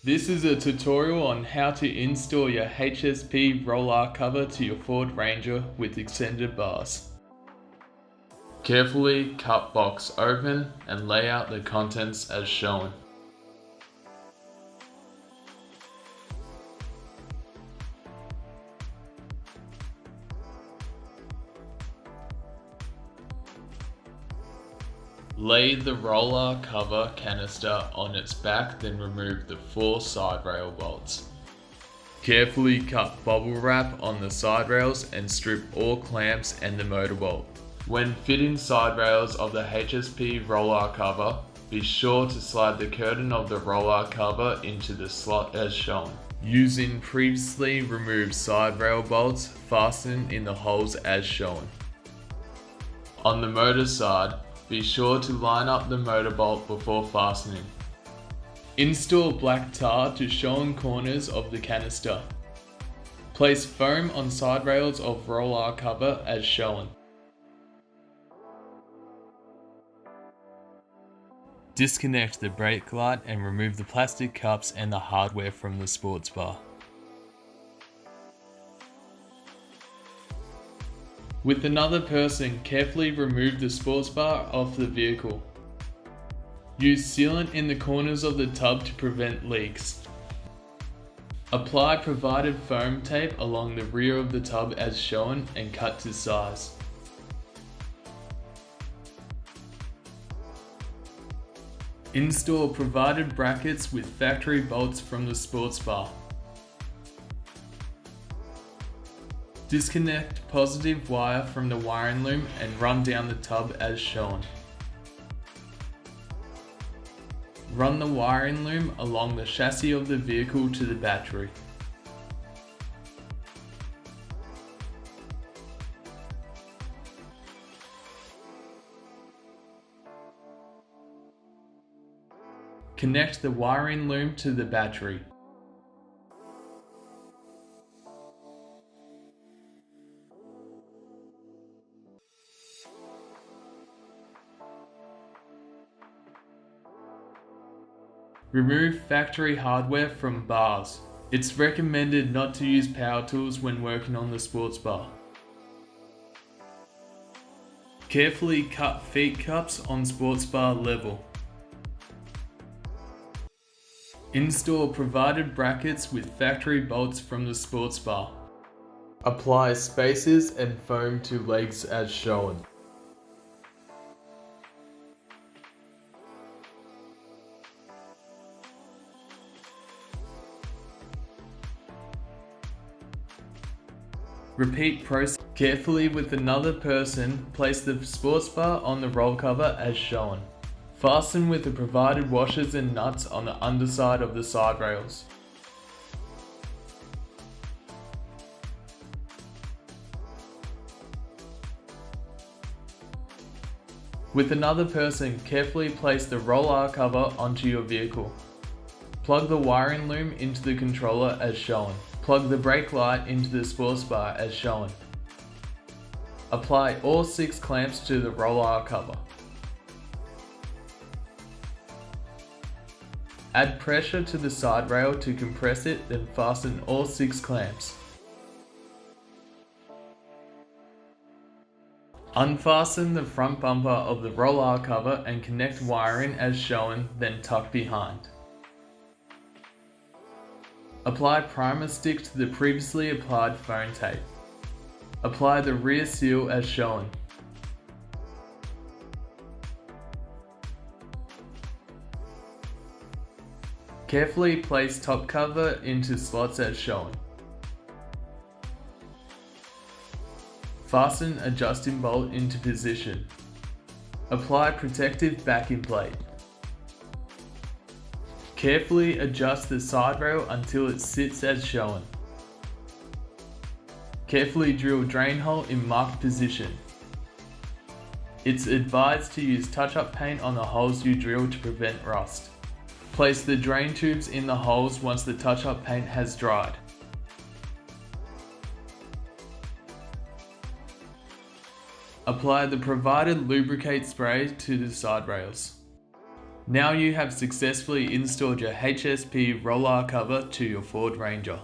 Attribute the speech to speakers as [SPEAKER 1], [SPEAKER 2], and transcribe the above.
[SPEAKER 1] This is a tutorial on how to install your HSP roller cover to your Ford Ranger with extended bars. Carefully cut box open and lay out the contents as shown. Lay the roller cover canister on its back, then remove the 4 side rail bolts. Carefully cut bubble wrap on the side rails and strip all clamps and the motor bolt. When fitting side rails of the HSP roller cover, be sure to slide the curtain of the roller cover into the slot as shown. Using previously removed side rail bolts, fasten in the holes as shown. On the motor side, be sure to line up the motor bolt before fastening. Install black tar to shown corners of the canister. Place foam on side rails of roller cover as shown. Disconnect the brake light and remove the plastic cups and the hardware from the sports bar. With another person, carefully remove the sports bar off the vehicle. Use sealant in the corners of the tub to prevent leaks. Apply provided foam tape along the rear of the tub as shown and cut to size. Install provided brackets with factory bolts from the sports bar. Disconnect positive wire from the wiring loom and run down the tub as shown. Run the wiring loom along the chassis of the vehicle to the battery. Connect the wiring loom to the battery. Remove factory hardware from bars. It's recommended not to use power tools when working on the sports bar. Carefully cut feet cups on sports bar level. Install provided brackets with factory bolts from the sports bar. Apply spacers and foam to legs as shown. Repeat process carefully with another person. Place the sports bar on the roll cover as shown. Fasten with the provided washers and nuts on the underside of the side rails. With another person, carefully place the roller cover onto your vehicle. Plug the wiring loom into the controller as shown. Plug the brake light into the sports bar as shown. Apply all 6 clamps to the roller cover. Add pressure to the side rail to compress it, then fasten all 6 clamps. Unfasten the front bumper of the roller cover and connect wiring as shown, then tuck behind. Apply primer stick to the previously applied foam tape. Apply the rear seal as shown. Carefully place top cover into slots as shown. Fasten adjusting bolt into position. Apply protective backing plate. Carefully adjust the side rail until it sits as shown. Carefully drill drain hole in marked position. It's advised to use touch-up paint on the holes you drill to prevent rust. Place the drain tubes in the holes once the touch-up paint has dried. Apply the provided lubricate spray to the side rails. Now you have successfully installed your HSP roller cover to your Ford Ranger.